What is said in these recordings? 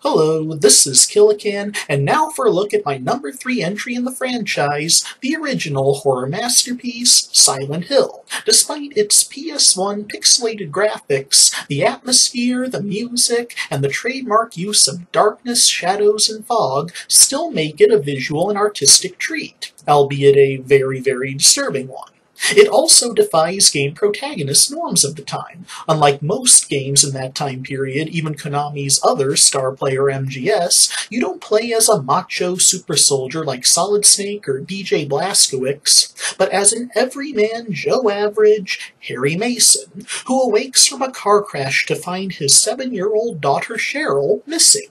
Hello, this is Killican, and now for a look at my number 3 entry in the franchise, the original horror masterpiece, Silent Hill. Despite its PS1 pixelated graphics, the atmosphere, the music, and the trademark use of darkness, shadows, and fog still make it a visual and artistic treat, albeit a very, very disturbing one. It also defies game protagonist norms of the time. Unlike most games in that time period, even Konami's other star player MGS, you don't play as a macho super soldier like Solid Snake or DJ Blazkowicz, but as an everyman Joe Average, Harry Mason, who awakes from a car crash to find his 7-year-old daughter Cheryl missing.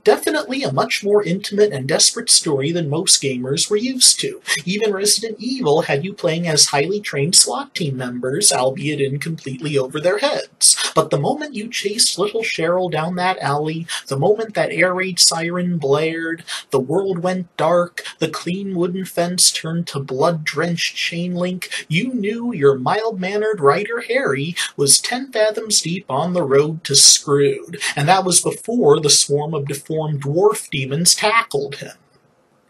Definitely a much more intimate and desperate story than most gamers were used to. Even Resident Evil had you playing as highly trained SWAT team members, albeit in completely over their heads. But the moment you chased little Cheryl down that alley, the moment that air raid siren blared, the world went dark, the clean wooden fence turned to blood-drenched chain link, you knew your mild-mannered writer Harry was 10 fathoms deep on the road to screwed. And that was before the swarm of deformed dwarf demons tackled him.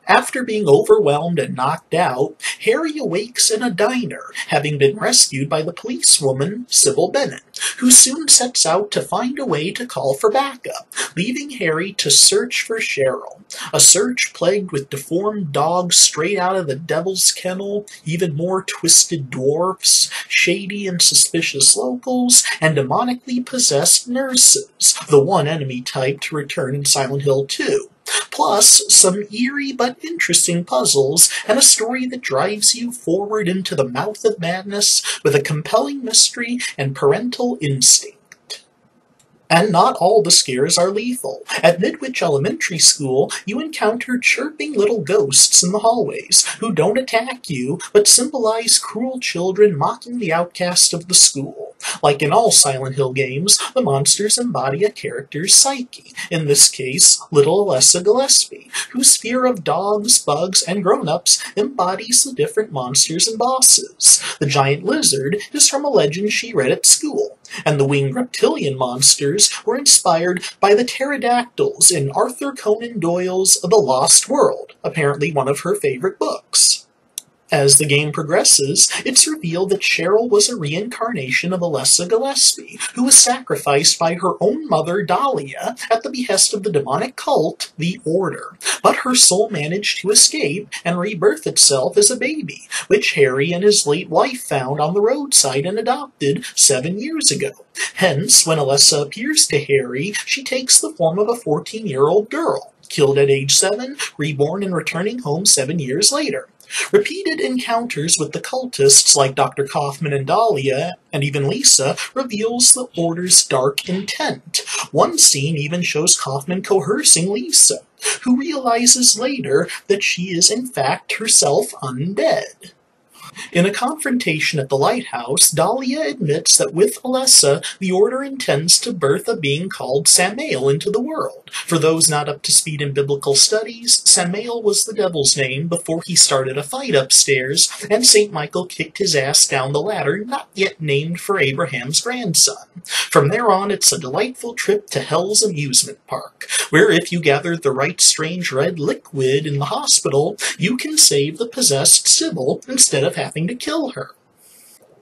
After being overwhelmed and knocked out, Harry awakes in a diner, having been rescued by the policewoman, Sybil Bennett, who soon sets out to find a way to call for backup, leaving Harry to search for Cheryl. A search plagued with deformed dogs straight out of the devil's kennel, even more twisted dwarfs, shady and suspicious locals, and demonically possessed nurses, the one enemy type to return in Silent Hill 2. Plus, some eerie but interesting puzzles, and a story that drives you forward into the mouth of madness with a compelling mystery and parental instinct. And not all the scares are lethal. At Midwich Elementary School, you encounter chirping little ghosts in the hallways, who don't attack you, but symbolize cruel children mocking the outcast of the school. Like in all Silent Hill games, the monsters embody a character's psyche, in this case, little Alessa Gillespie, whose fear of dogs, bugs, and grown-ups embodies the different monsters and bosses. The giant lizard is from a legend she read at school, and the winged reptilian monsters were inspired by the pterodactyls in Arthur Conan Doyle's The Lost World, apparently one of her favorite books. As the game progresses, it's revealed that Cheryl was a reincarnation of Alessa Gillespie, who was sacrificed by her own mother, Dahlia, at the behest of the demonic cult, the Order. But her soul managed to escape and rebirth itself as a baby, which Harry and his late wife found on the roadside and adopted 7 years ago. Hence, when Alessa appears to Harry, she takes the form of a 14-year-old girl, killed at age 7, reborn and returning home 7 years later. Repeated encounters with the cultists like Dr. Kaufman and Dahlia, and even Lisa, reveals the Order's dark intent. One scene even shows Kaufman coercing Lisa, who realizes later that she is in fact herself undead. In a confrontation at the lighthouse, Dahlia admits that with Alessa, the Order intends to birth a being called Samael into the world. For those not up to speed in biblical studies, Samael was the devil's name before he started a fight upstairs, and St. Michael kicked his ass down the ladder not yet named for Abraham's grandson. From there on, it's a delightful trip to Hell's amusement park, where if you gathered the right strange red liquid in the hospital, you can save the possessed Sybil instead of having to kill her.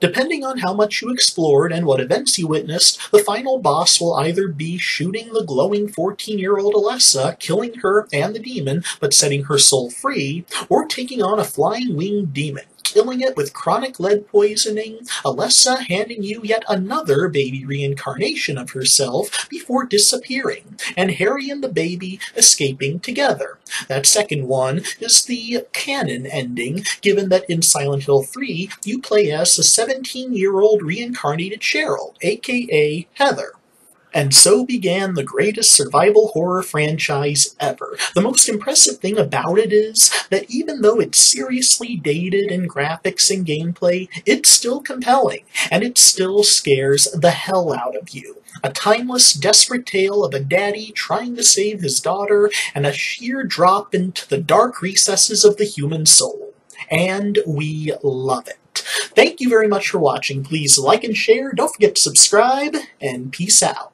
Depending on how much you explored and what events you witnessed, the final boss will either be shooting the glowing 14-year-old Alessa, killing her and the demon, but setting her soul free, or taking on a flying winged demon, killing it with chronic lead poisoning, Alessa handing you yet another baby reincarnation of herself before disappearing, and Harry and the baby escaping together. That second one is the canon ending, given that in Silent Hill 3, you play as a 17-year-old reincarnated Cheryl, aka Heather. And so began the greatest survival horror franchise ever. The most impressive thing about it is that even though it's seriously dated in graphics and gameplay, it's still compelling, and it still scares the hell out of you. A timeless, desperate tale of a daddy trying to save his daughter, and a sheer drop into the dark recesses of the human soul. And we love it. Thank you very much for watching. Please like and share, don't forget to subscribe, and peace out.